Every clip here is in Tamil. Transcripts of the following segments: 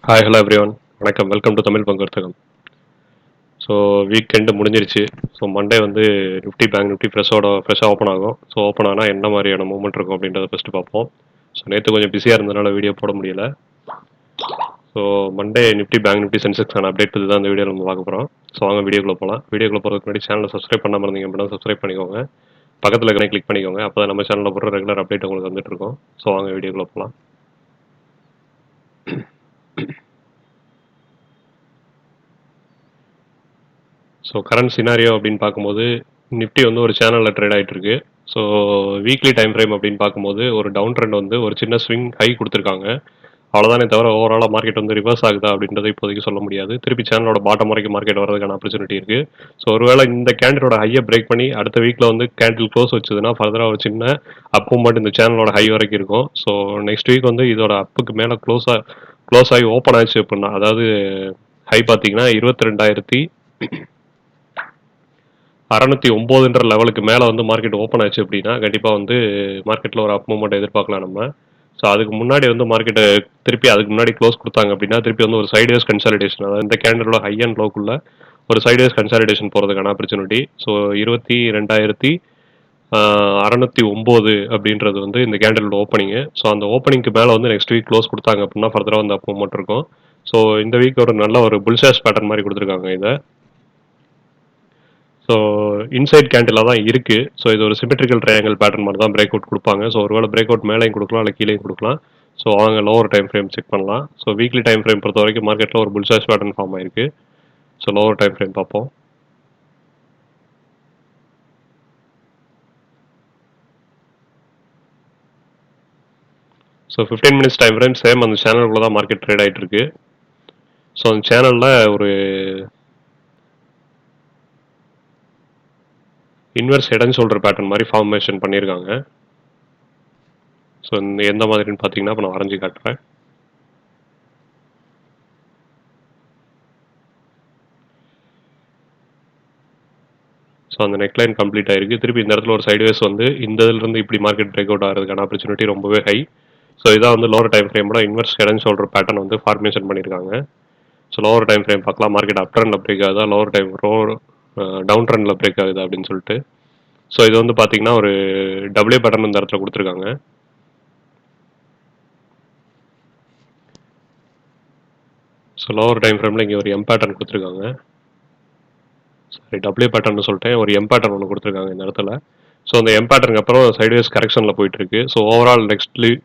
Hi hello everyone. வணக்கம், வெல்கம் டு தமிழ் பங்கர்த்தகம். ஸோ வீக்கெண்டு முடிஞ்சிருச்சு. ஸோ மண்டே வந்து நிஃப்டி பேங்க் நிஃப்டி ஃப்ரெஷ்ஷாக ஓப்பன் ஆகும். ஸோ ஓப்பன் ஆனால் என்ன மாதிரியான மூவ்மெண்ட் இருக்கும் அப்படின்றத ஃபஸ்ட்டு பார்ப்போம். ஸோ நேற்று கொஞ்சம் பிஸியாக இருந்ததுனால வீடியோ போட முடியல. So Monday Nifty bank Nifty சென்செக்ஸான அப்டேட் பற்றி தான் இந்த வீடியோ நம்ம பார்க்க போகிறோம். ஸோ வாங்க வீடியோக்குள்ளே போகலாம். வீடியோக்குள்ளே போகிறதுக்கு முன்னாடி சேனலை சப்ஸ்கிரைப் பண்ணாமல் இருந்தீங்க அப்படின்னா சப்ஸ்கிரைப் பண்ணிக்கோங்க. பக்கத்தில் இருக்கிற கிளிக் பண்ணிக்கோங்க. அப்போ தான் நம்ம சேனலில் போடுற ரெகுலர் அப்டேட் உங்களுக்கு வந்துட்டு இருக்கும். ஸோ வாங்க வீடியோக்குள்ளே போகலாம். ஸோ கரண்ட் சினாரியோ அப்படின்னு பார்க்கும்போது நிஃப்டி வந்து ஒரு சேனலில் ட்ரேட் ஆகிட்டு இருக்கு. ஸோ வீக்லி டைம் ஃப்ரேம் அப்படின்னு பார்க்கும்போது ஒரு டவுன் ட்ரெண்ட் வந்து ஒரு சின்ன ஸ்விங் ஹை கொடுத்துருக்காங்க. அவ்வளோதானே தவிர ஓவராலாக மார்க்கெட் வந்து ரிவர்ஸ் ஆகுதா அப்படின்றத இப்போதைக்கு சொல்ல முடியாது. திருப்பி சேனலோட பாட்டம் வரைக்கும் மார்க்கெட் வரதுக்கான ஆப்பர்ச்சுனிட்டி இருக்குது. ஸோ ஒருவேளை இந்த கேண்டிலோட ஹையை பிரேக் பண்ணி அடுத்த வீக்கில் வந்து கேண்டில் க்ளோஸ் வச்சதுன்னா ஃபர்தராக ஒரு சின்ன அப் மூவ்மெண்ட் இந்த சேனலோட ஹை வரைக்கும் இருக்கும். ஸோ நெக்ஸ்ட் வீக் வந்து இதோட அப்புக்கு மேலே க்ளோஸ் ஆகி ஓப்பன் ஆச்சு அப்படின்னா, அதாவது ஹை பார்த்தீங்கன்னா 22,609ன்ற லெவலுக்கு மேலே வந்து மார்க்கெட் ஓப்பன் ஆச்சு அப்படின்னா கண்டிப்பாக வந்து மார்க்கெட்டில் ஒரு அப் மூவ்மெண்ட் எதிர்பார்க்கலாம் நம்ம. ஸோ அதுக்கு முன்னாடி வந்து மார்க்கெட்டை திருப்பி அதுக்கு முன்னாடி க்ளோஸ் கொடுத்தாங்க அப்படின்னா திருப்பி வந்து ஒரு சைட்வேஸ் கன்சாலிடேஷன், அதாவது இந்த கேண்டலோட ஹை அண்ட் லோக்குள்ள ஒரு சைட்வேஸ் கன்சாலிடேஷன் போகிறதுக்கான ஆப்பர்ச்சுனிட்டி. ஸோ 22,609 அப்படின்றது வந்து இந்த கேண்டலோட ஓப்பனிங்கு. ஸோ அந்த ஓப்பனிங்க்கு மேலே வந்து நெக்ஸ்ட் வீக் க்ளோஸ் கொடுத்தாங்க அப்படின்னா ஃபர்தராக வந்து அப் மூவ்மெண்ட் இருக்கும். ஸோ இந்த வீக் ஒரு நல்ல ஒரு புல்ஷாஸ் பேட்டர்ன் மாதிரி கொடுத்துருக்காங்க இதை. ஸோ இன்சைட் கேண்டிலாக தான் இருக்குது. ஸோ இது ஒரு சிமெட்ரிக்கல் ட்ரையாங்கல் பேட்டர்ன் மாதிரி தான் பிரேக் அவுட் கொடுப்பாங்க. ஸோ ஒருவேளை பிரேக் அவுட் மேலேயும் கொடுக்கலாம், இல்லை கீழேயும் கொடுக்கலாம். ஸோ அவங்க லோவர் டைம் ஃப்ரேம் செக் பண்ணலாம். ஸோ வீக்லி டைம் ஃப்ரேம் பொறுத்த வரைக்கும் மார்க்கெட்டில் ஒரு புல்ஷாஸ் பேட்டர்ன் ஃபார்ம் ஆயிருக்கு. ஸோ லோவர் டைம் ஃப்ரேம் பார்ப்போம். So 15 minutes time frame same அந்த சேனலுக்குள்ள தான் மார்க்கெட் ட்ரேட் ஆகிட்டு இருக்கு. ஸோ அந்த சேனலில் ஒரு inverse head and shoulder pattern மாதிரி ஃபார்மேஷன் பண்ணியிருக்காங்க. ஸோ இந்த எந்த மாதிரின்னு பார்த்தீங்கன்னா இப்போ நான் வரைஞ்சி காட்டுறேன். ஸோ அந்த நெக்லைன் கம்ப்ளீட் ஆயிருக்கு. திருப்பி இந்த இடத்துல ஒரு சைட்வேஸ் வந்து இந்த இதுலேருந்து இப்படி மார்க்கெட் பிரேக் அவுட் ஆகிறதுக்கான ஆப்பர்ச்சுனிட்டி ரொம்பவே ஹை. ஸோ இதான் வந்து லோவர் டைம் ஃப்ரேமோட inverse head and shoulder pattern வந்து ஃபார்மேஷன் பண்ணியிருக்காங்க. ஸோ லோவர் டைம் ஃப்ரேம் பார்க்கலாம், மார்க்கெட் அப் ட்ரெண்டில் பிரேக் ஆகுதா, லோவர் டைம் டவுன் ட்ரெண்டில் பிரேக் ஆகுதா அப்படின்னு சொல்லிட்டு. ஸோ இது வந்து பார்த்தீங்கன்னா ஒரு டபிள்யூ பேட்டர்ன் இந்த இடத்துல கொடுத்துருக்காங்க. ஸோ லோவர் டைம் ஃப்ரேமில் இங்கே ஒரு எம் பேட்டர்ன் கொடுத்துருக்காங்க. சாரி, டபிள்யூ பேட்டர்ன் சொல்லிட்டேன், ஒரு எம் பேட்டர்ன் ஒன்று கொடுத்துருக்காங்க இந்த இடத்துல. ஸோ அந்த எம் பேட்டர்னுக்கு அப்புறம் சைட்வேஸ் கரெக்ஷனில் போயிட்டு இருக்கு. ஸோ ஓவரால்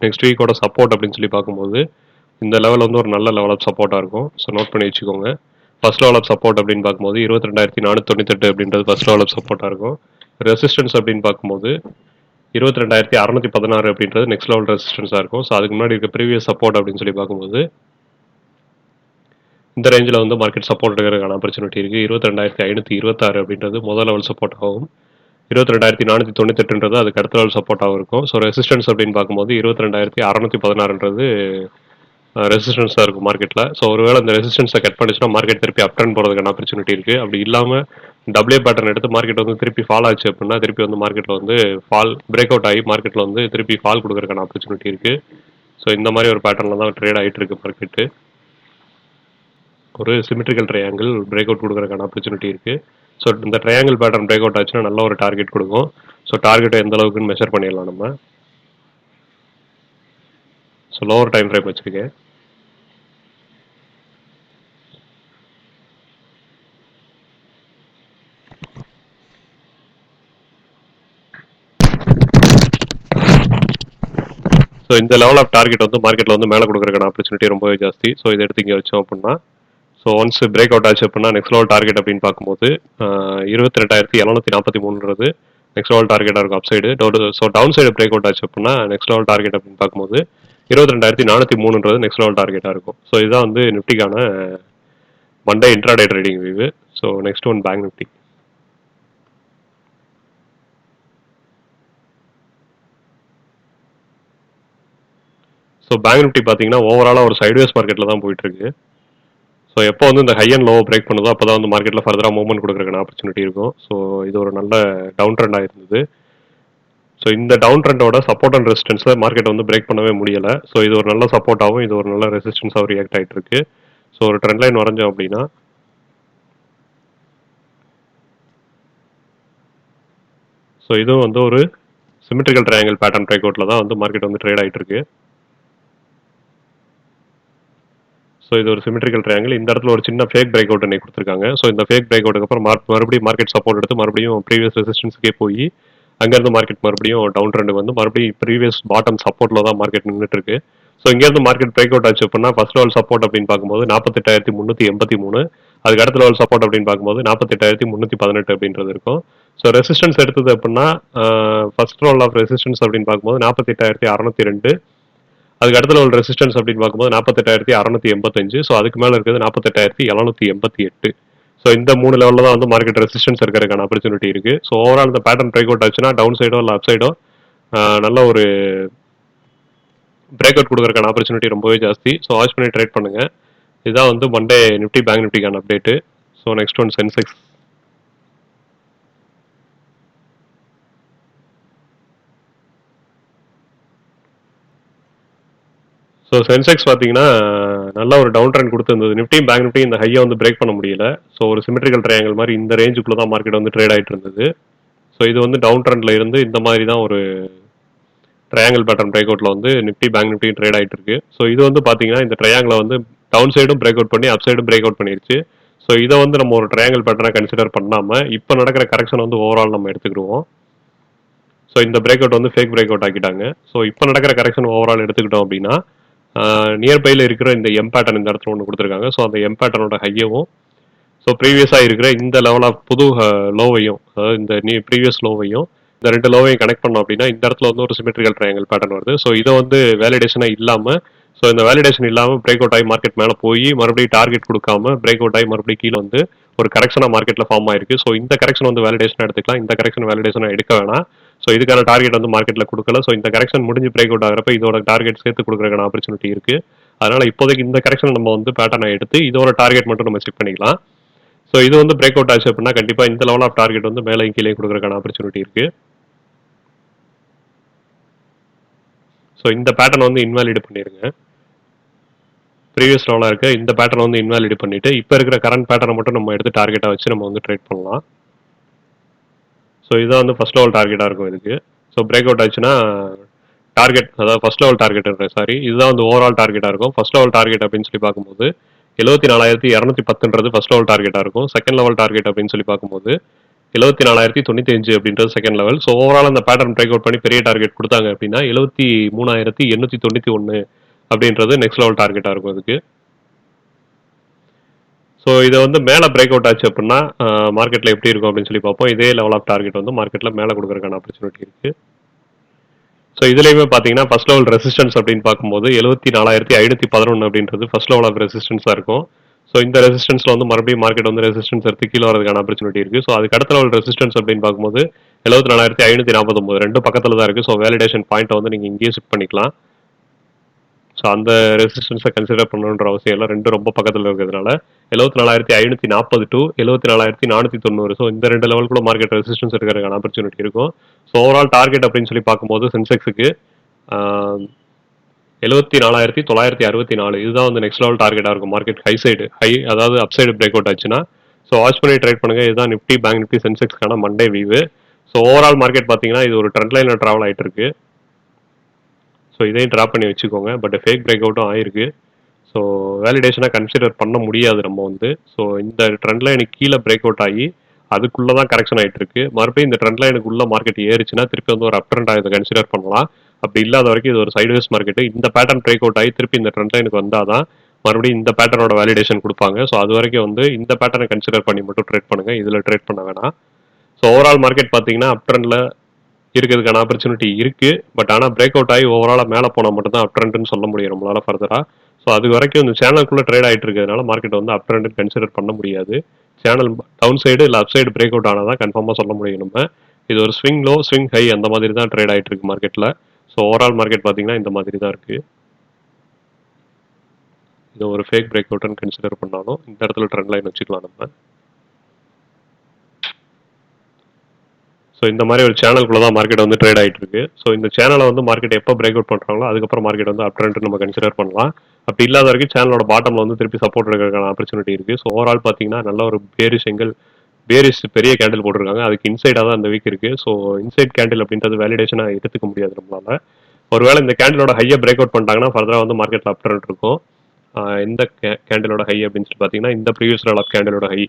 நெக்ஸ்ட் வீக்கோட சப்போர்ட் அப்படின்னு சொல்லி பார்க்கும்போது இந்த லெவல் வந்து ஒரு நல்ல லெவல் ஆஃப் சப்போர்ட்டாக இருக்கும். ஸோ நோட் பண்ணி வச்சுக்கோங்க. ஃபர்ஸ்ட் லெவல் ஆஃப் சப்போர்ட் அப்படின்னு பார்க்கும்போது 22,498 அப்படின்றது ஃபர்ஸ்ட் லெவல் ஆஃப் சப்போர்ட்டாக இருக்கும். ரெசிஸ்டன்ஸ் அப்படின்னு பார்க்கும்போது 22,616 அப்படின்றது நெக்ஸ்ட் லெவல் ரெசிஸ்டன்ஸாக இருக்கும். ஸோ அதுக்கு முன்னாடி இருக்க ப்ரீவியஸ் சப்போர்ட் அப்படின்னு சொல்லி பார்க்கும்போது இந்த ரேஞ்சில் வந்து மார்க்கெட் சப்போர்ட் இருக்கிறதுக்கான ஆப்பர்ச்சுனிட்டி இருக்குது. 22,526 அப்படின்றது முதல் லெவல் சப்போர்ட் ஆகும். 22,498ன்றது அதுக்கு அடுத்த லெவல் சப்போர்ட்டாகவும் இருக்கும். ஸோ ரெசிஸ்டன்ஸ் அப்படின்னு பார்க்கும்போது 22,616ன்றது ரெசிஸ்டன்ஸாக இருக்கும் மார்க்கெட்டில். ஸோ ஒருவேளை இந்த ரெசிஸ்டன்ஸை கட் பண்ணிச்சுன்னா மார்க்கெட் திருப்பி அப் ட்ரெண்ட் போகிறதுக்கான ஆப்பர்ச்சுனிட்டி இருக்குது. அப்படி இல்லாமல் டபிள்யூ பேட்டர்ன் எடுத்து மார்க்கெட் வந்து திருப்பி ஃபால் ஆச்சு அப்படின்னா திருப்பி வந்து மார்க்கெட்டில் வந்து பிரேக் அவுட் ஆகி மார்க்கெட்டில் வந்து திருப்பி ஃபால் கொடுக்கறதுக்கான ஆப்பர்ச்சுனிட்டி இருக்குது. ஸோ இந்த மாதிரி ஒரு பேட்டர்னில் தான் ட்ரேட் ஆகிட்டு இருக்கு மார்க்கெட்டு. ஒரு சிமெட்ரிக்கல் ட்ரையாங்கிள் பிரேக் அவுட் கொடுக்கறதுக்கான ஆப்பர்ச்சுனிட்டி இருக்குது. ஸோ இந்த ட்ரையாங்கிள் பேட்டர்ன் பிரேக் அவுட் ஆச்சுன்னா நல்ல ஒரு டார்கெட் கொடுக்கும். ஸோ டார்கெட்டை எந்த அளவுக்குன்னு மெஷர் பண்ணிடலாம் நம்ம. ஸோ லோவர் டைம் ஃப்ரேம் வச்சுருக்கேன். ஸோ இந்த லெவல் ஆஃப் டார்கெட் வந்து மார்க்கெட்டில் வந்து மேலே கொடுக்குறதுக்கான ஆப்பர்ச்சுனிட்டி ரொம்பவே ஜாஸ்தி. ஸோ இதை எடுத்து இங்கே வச்சோம் அப்படின்னா ஸோ ஒன்ஸ் பிரேக் அவுட் ஆச்சு அப்படின்னா நெக்ஸ்ட் லெவல் டார்கெட் அப்படின்னு பார்க்கும்போது 22,743ன்றது நெக்ஸ்ட் லெவல் டார்கெட்டாக இருக்கும் upside. So down side break out ஆச்சு அப்படின்னா நெக்ஸ்ட் லெவல் டார்கெட் அப்படின்னு பார்க்கும்போது 22,403ன்றது நெக்ஸ்ட் லெவல் டார்கெட்டாக இருக்கும். ஸோ இதுதான் வந்து நிஃப்டிக்கான Monday intraday trading view. So next one bank Nifty. So bank Nifty பார்த்தீங்கன்னா ஓவராலாக ஒரு சைட்வேஸ் மார்க்கெட்டில் தான் போயிட்டு இருக்கு. ஸோ எப்போ வந்து இந்த ஹை அண்ட் லோவை பிரேக் பண்ணுதோ அப்போ தான் வந்து மார்க்கெட்டில் ஃபர்தராக மூவ்மெண்ட் கொடுக்குறதுக்கான ஆப்பர்ச்சுனிட்டி இருக்கும். ஸோ இது ஒரு நல்ல டவுன் ட்ரெண்டாக இருந்தது. ஸோ இந்த டவுன் ட்ரெண்டோட சப்போர்ட் அண்ட் ரெசிஸ்டன்ஸை மார்க்கெட் வந்து பிரேக் பண்ணவே முடியலை. ஸோ இது ஒரு நல்ல சப்போர்ட்டாகவும் இது ஒரு நல்ல ரெசிஸ்டன்ஸாகவும் ரியாக்ட் ஆகிட்டு இருக்கு. ஸோ ஒரு ட்ரெண்ட் லைன் வரைஞ்சோம் அப்படின்னா ஸோ இதுவும் வந்து ஒரு சிமெட்ரிக்கல் ட்ரையாங்கிள் பேட்டர்ன் பிரேக் அவுட்டில் தான் வந்து மார்க்கெட் வந்து ட்ரேட் ஆகிட்டு இருக்கு. ஸோ இது ஒரு சிமெட்ரிக்கல் ட்ரையாங்கிள். இந்த இடத்துல ஒரு சின்ன ஃபேக் பிரேக் அவுட் இன்னைக்கு கொடுத்துருக்காங்க. ஸோ இந்த ஃபேக் பிரேக் அவுட்டுக்கு அப்புறம் மறுபடியும் மார்க்கெட் சப்போர்ட் எடுத்து மறுபடியும் ப்ரீவியஸ் ரெசிஸ்டன்ஸுக்கே போய் அங்கேருந்து மார்க்கெட் மறுபடியும் டவுன் ட்ரெண்ட் வந்து மறுபடியும் ப்ரீவியஸ் பாட்டம் சப்போர்ட்டில் தான் மார்க்கெட் நின்றுட்டு இருக்கு. ஸோ இங்கேருந்து மார்க்கெட் பிரேக் அவுட் ஆச்சு அப்படின்னா ஃபர்ஸ்ட் லெவல் சப்போர்ட் அப்படின்னு பார்க்கும்போது 48,383, அதுக்கு அடுத்த லெவல் சப்போர்ட் அப்படின்னு பார்க்கும்போது 48,318 அப்படின்றது இருக்கும். ஸோ ரெசிஸ்டன்ஸ் எடுத்தது அப்படின்னா ஃபர்ஸ்ட் லெவல் ஆஃப் ரெசிஸ்டன்ஸ் அப்படின்னு பார்க்கும்போது 48,602, அதுக்கு அடுத்த லெவல் ரெசிஸ்டன்ஸ் அப்படின்னு பார்க்கும்போது 48,685. ஸோ அதுக்கு மேலே இருக்கிறது 48,788. ஸோ இந்த 3 லெவலில் தான் வந்து மார்க்கெட் ரெசிஸ்டன்ஸ் இருக்கிறதுக்கான ஆப்பர்ச்சுனிட்டி இருக்கு. ஸோ ஓவரால் இந்த பேட்டர்ன் பிரேக் அவுட் ஆச்சுன்னா டவுன் சைடோ இல்லை அப் சைடோ நல்ல ஒரு பிரேக் அவுட் கொடுக்கறதுக்கான ஆப்பர்ச்சுனிட்டி ரொம்பவே ஜாஸ்தி. ஸோ வாட்ச் பண்ணி ட்ரேட் பண்ணுங்க. இதுதான் வந்து மண்டே நிஃப்டி பேங்க் நிஃப்டிக்கான update. So next one Sensex. So Sensex பார்த்தீங்கன்னா நல்ல ஒரு டவுன் ட்ரெண்ட் கொடுத்துருந்தது. நிஃப்டியும் பேங்க் நிஃப்டி இந்த ஹையை வந்து பிரேக் பண்ண முடியல. ஸோ ஒரு சிமெட்ரிக்கல் ட்ரையாங்கிள் மாதிரி இந்த ரேஞ்சுக்குள்ளே தான் மார்க்கெட் வந்து ட்ரேட் ஆகிட்டு இருந்தது. ஸோ இது வந்து டவுன் ட்ரெண்டில் இருந்து இந்த மாதிரி தான் ஒரு ட்ரையாங்கிள் பேட்டர்ன் பிரேக் அவுட்டில் வந்து நிஃப்டி பேங்க் நிஃப்டி ட்ரேட் ஆகிட்டு இருக்கு. ஸோ இது வந்து பார்த்தீங்கன்னா இந்த ட்ரையாங்கிளை வந்து டவுன் சைடும் பிரேக் அவுட் பண்ணி அப் சைடும் பிரேக் அவுட் பண்ணிருச்சு. ஸோ இதை வந்து நம்ம ஒரு ட்ரையாங்கிள் பேட்டர்னை கன்சிடர் பண்ணாமல் இப்போ நடக்கிற கரெக்ஷன் வந்து ஓவரால் நம்ம எடுத்துக்கிடுவோம். ஸோ இந்த பிரேக் அவுட் வந்து ஃபேக் பிரேக் அவுட் ஆக்கிட்டாங்க. ஸோ இப்போ நடக்கிற கரெக்ஷன் ஓவரால் எடுத்துக்கிட்டோம் அப்படின்னா நியர்பையில் இருக்கிற இந்த எம் பேட்டர்ன் இந்த இடத்துல ஒன்று கொடுத்துருக்காங்க. ஸோ அந்த எம் பேட்டர்னோட ஹையவும் ஸோ ப்ரீவியஸாக இருக்கிற இந்த லெவல் ஆஃப் புது லோவையும், அதாவது இந்த ப்ரீவியஸ் லோவையும் இந்த ரெண்டு லோவையும் கனெக்ட் பண்ணோம் அப்படின்னா இந்த இடத்துல வந்து ஒரு சிமெட்ரிக்கல் ட்ரையாங்கிள் பேட்டர்ன் வருது. ஸோ இதை வந்து வேலிடேஷனாக இல்லாமல், ஸோ இந்த வேலிடேஷன் இல்லாமல் பிரேக் அவுட் ஆகி மார்க்கெட் மேலே போய் மறுபடியும் டார்கெட் கொடுக்காம பிரேக் அவுட் ஆகி மறுபடியும் கீழே வந்து ஒரு கரெக்ஷனாக மார்க்கெட்டில் ஃபார்ம் ஆயிருக்கு. ஸோ இந்த கரெக்ஷன் வந்து வேலிடேஷனாக எடுத்துக்கலாம், இந்த கரெக்ஷன் வேலிடேஷனாக எடுக்க வேணாம். ஸோ இதுக்கான டார்கெட் வந்து மார்க்கெட்டில் கொடுக்கல. ஸோ இந்த கரெக்ஷன் முடிஞ்சு பிரேக் அவுட் ஆகிறப்ப இதோட டார்கெட் சேர்த்து கொடுக்குறதுக்கான ஆப்பர்ச்சுனிட்டி இருக்கு. அதனால இப்போதைக்கு இந்த கரெக்ஷன் நம்ம வந்து பேட்டர்னை எடுத்து இதோட டார்கெட் மட்டும் நம்ம செக் பண்ணிக்கலாம். ஸோ இது வந்து பிரேக் அவுட் ஆச்சு அப்படின்னா கண்டிப்பாக இந்த லெவல் ஆஃப் டார்கெட் வந்து மேலே கீழே கொடுக்குறதுக்கான ஆப்பர்ச்சுனிட்டி இருக்கு. ஸோ இந்த பேட்டர்ன் வந்து இன்வாலிட் பண்ணிடுங்க. ப்ரீவியஸ் லெவலாக இருக்க இந்த பேட்டர்ன் வந்து இன்வாலிட் பண்ணிட்டு இப்போ இருக்கிற கரண்ட் பேட்டர்னை மட்டும் நம்ம எடுத்து டார்கெட்டாக வச்சு நம்ம வந்து ட்ரேட் பண்ணலாம். ஸோ இதுதான் வந்து ஃபர்ஸ்ட் லெவல் டார்கெட்டாக இருக்கும் இதுக்கு. ஸோ பிரேக் அவுட் ஆச்சுன்னா டார்கெட், அதாவது ஃபர்ஸ்ட் லெவல் டார்கெட் சாரி, இதுதான் வந்து ஓவரால் டார்கெட்டாக இருக்கும். ஃபர்ஸ்ட் லெவல் டார்கெட் அப்படின்னு சொல்லி பார்க்கும்போது 74,210 ஃபர்ஸ்ட் லெவல் டார்கெட்டாக இருக்கும். செகண்ட் லெவல் டார்கெட் அப்படின்னு சொல்லி பார்க்கும்போது 74,095 அப்படின்றது செகண்ட் லெவல். ஸோ ஓவரால் அந்த பேட்டர்ன் பிரேக் அவுட் பண்ணி பெரிய டார்கெட் கொடுத்தாங்க அப்படின்னா 73,891 அப்படின்றது நெக்ஸ்ட் லெவல் டார்கெட்டாக இருக்கும் இதுக்கு. ஸோ இதை வந்து மேலே பிரேக் அவுட் ஆச்சு அப்படின்னா மார்க்கெட்டில் எப்படி இருக்கும் அப்படின்னு சொல்லி பார்ப்போம். இதே லெவல் ஆஃப் டார்கெட் வந்து மார்க்கெட்டில் மேலே கொடுக்குறதுக்கான ஆப்பர்ச்சுனிட்டி இருக்குது. ஸோ இதுலேயுமே பார்த்தீங்கன்னா ஃபர்ஸ்ட் லெவல் ரெசிஸ்டன்ஸ் அப்படின்னு பார்க்கும்போது 74,511 அப்படின்றது ஃபர்ஸ்ட் லெவல் ஆஃப் ரெசிஸ்டன்ஸாக இருக்கும். ஸோ இந்த ரெசிஸ்டன்ஸில் வந்து மறுபடியும் மார்க்கெட் வந்து ரெசிஸ்டன்ஸ் எடுத்து கீழே வரதுக்கான ஆப்பர்ச்சுனிட்டி இருக்குது. ஸோ அதுக்கு அடுத்த லெவல் ரெசிஸ்டன்ஸ் அப்படின்னு பார்க்கும்போது 74,549 ரெண்டும் பக்கத்தில் தான் இருக்குது. ஸோ வேலிடேஷன் பாயிண்ட்டை வந்து நீங்கள் இங்கேயே ஷிஃப்ட் பண்ணிக்கலாம். ஸோ அந்த ரெசிஸ்டன்ஸை கன்சிடர் பண்ணணுன்ற அவசியம் இல்லை, ரெண்டும் ரொம்ப பக்கத்தில் இருக்கிறதுனால 74,540 டு 74,490. ஸோ இந்த ரெண்டு லெவலுக்குள்ள மார்க்கெட் ரெசிஸ்டன்ஸ் இருக்கிறதுக்கான ஆப்பர்ச்சுனிட்டி இருக்கும். ஸோ ஓவரால் டார்கெட் அப்படின்னு சொல்லி பார்க்கும்போது சென்செக்ஸுக்கு 74,964 இதுதான் வந்து நெக்ஸ்ட் லெவல் டார்கெட்டாக இருக்கும். மார்க்கெட் ஹை அதாவது அப் சைடு பிரேக் அவுட் ஆச்சுன்னா ஸோ வாட்ச் பண்ணி ட்ரேட் பண்ணுங்க. இதுதான் நிஃப்டி பேங்க் நிஃப்டி சென்செக்ஸ்க்கான Monday view. So overall market பார்த்தீங்கன்னா இது ஒரு ட்ரெண்ட் லைனில் ட்ராவல் ஆகிட்டு இருக்கு. ஸோ இதையும் ட்ராப் பண்ணி வச்சுக்கோங்க. பட் ஃபேக் பிரேக் அவுட்டும் ஆயிருக்கு. ஸோ வேலிடேஷனாக கன்சிடர் பண்ண முடியாது நம்ம வந்து. ஸோ இந்த ட்ரெண்ட் லைனுக்கு கீழே பிரேக் அவுட் ஆகி அதுக்குள்ளே தான் கரெக்ஷன் ஆகிட்டு இருக்கு. மறுபடியும் இந்த ட்ரெண்ட் லைனுக்குள்ள மார்க்கெட் ஏறிச்சுன்னா திருப்பி வந்து ஒரு அப் ட்ரெண்ட் இதை கன்சிடர் பண்ணலாம். அப்படி இல்லாத வரைக்கும் இது ஒரு சைட்வேஸ் மார்க்கெட். இந்த பேட்டர்ன் பிரேக் அவுட் ஆகி திருப்பி இந்த ட்ரெண்ட் லைனுக்கு வந்தால் தான் மறுபடியும் இந்த பேட்டர்னோட வேலிடேஷன் கொடுப்பாங்க. ஸோ அது வரைக்கும் வந்து இந்த பேட்டர்னை கன்சிடர் பண்ணி மட்டும் ட்ரேட் பண்ணுங்க, இதில் ட்ரேட் பண்ண வேணாம். ஸோ ஓவரால் மார்க்கெட் பார்த்தீங்கன்னா அப் ட்ரெண்டில் இருக்கிறதுக்கான ஆப்பர்ச்சுனிட்டி இருக்கு. பட் ஆனால் பிரேக் அவுட் ஆகி ஓவராலாக மேலே போனால் மட்டும் தான் அப் ட்ரெண்ட்னு சொல்ல முடியும் நம்மளால ஃபர்தராக. ஸோ அது வரைக்கும் இந்த சேனலுக்குள்ளே ட்ரேட் ஆகிட்டு இருக்கிறதுனால மார்க்கெட் வந்து அப் ட்ரெண்ட் கன்சிடர் பண்ண முடியாது. சேனல் டவுன் சைடு இல்லை அப் சைடு பிரேக் அவுட் ஆனால் தான் கன்ஃபார்மாக சொல்ல முடியும் நம்ம. இது ஒரு ஸ்விங் லோ ஸ்விங் ஹை அந்த மாதிரி தான் ட்ரேட் ஆகிட்டு இருக்கு மார்க்கெட்டில். ஸோ ஓவரால் மார்க்கெட் பார்த்தீங்கன்னா இந்த மாதிரி தான் இருக்குது. இது ஒரு ஃபேக் பிரேக் அவுட்னு கன்சிடர் பண்ணாலும் இந்த இடத்துல ட்ரெண்ட் லைன் வச்சுக்கலாம் நம்ம. ஸோ இந்த மாதிரி ஒரு சேனலுக்குள்ள தான் மார்க்கெட் வந்து ட்ரேட் ஆகிட்டு இருக்கு. ஸோ இந்த சேனலை வந்து மார்க்கெட் எப்போ பிரேக் அவுட் பண்ணுறாங்களோ அதுக்கப்புறம் மார்க்கெட் வந்து அப் ட்ரெண்ட் நம்ம கன்சிடர் பண்ணலாம். அப்படி இல்லாத வரைக்கும் சேனலோட பாட்டம்ல வந்து திருப்பி சப்போர்ட் எடுக்கிறதுக்கான ஆப்பர்ச்சுனிட்டி இருக்கு. ஸோ ஓவரால் பார்த்தீங்கன்னா நல்ல ஒரு பேரிஷ் பெரிய கேண்டில் போட்டிருக்காங்க. அதுக்கு இன்சைடாக தான் அந்த வீக் இருக்கு. ஸோ இன்சைட் கேண்டில் அப்படின்றது வேலிடேஷனாக எடுத்துக்க முடியாது நம்மளால. ஒருவேளை இந்த கேண்டிலோட ஹையை பிரேக் அவுட் பண்ணிட்டாங்கன்னா ஃபர்தராக வந்து மார்க்கெட்டில் அப் ட்ரெண்ட் இருக்கும். இந்த கேண்டிலோட ஹை அப்படின்னு சொல்லி பார்த்தீங்கன்னா இந்த ப்ரீவியஸ் லெவல் ஆஃப் கேண்டிலோட ஹை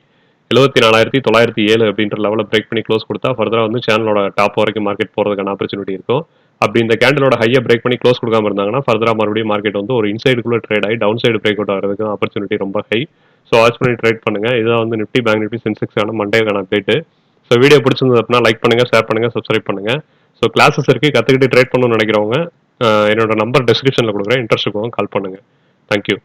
74,907 அப்படின்ற லெவலில் பிரேக் பண்ணி க்ளோஸ் கொடுத்தா ஃபர்தராக வந்து சேனலோட டாப் வரைக்கும் மார்க்கெட் போகிறதுக்கான ஆப்பர்ச்சுனிட்டி இருக்கும். அப்படி இந்த கேண்டிலோட ஹையை பிரேக் பண்ணி க்ளோஸ் கொடுக்காம இருந்தாங்கன்னா ஃபர்தராக மறுபடியும் மார்க்கெட் வந்து ஒரு இன்சைடுக்குள்ளே ட்ரேட் ஆகி டவுன் சைடு பிரேக் அவுட் ஆகிறதுக்கு ஆப்பர்ச்சுனிட்டி ரொம்ப ஹை. ஸோ வாட்ச் பண்ணி ட்ரேட் பண்ணுங்க. இதான் வந்து நிஃப்டி, பேங்க் நிஃப்டி, சென்செக்ஸான மண்டேக்கான அப்டேட். ஸோ வீடியோ பிடிச்சிருந்தது அப்படின்னா லைக் பண்ணுங்க, ஷேர் பண்ணுங்க, சப்ஸ்கிரைப் பண்ணுங்க. ஸோ கிளாஸஸ் இருக்கு, கற்றுக்கிட்டு ட்ரேட் பண்ணணும்னு நினைக்கிறவங்க என்னோட நம்பர் டிஸ்கிரிப்ஷனில் கொடுக்குறேன். இன்ட்ரெஸ்ட் இருக்கவங்க கால் பண்ணுங்க. தேங்க்யூ.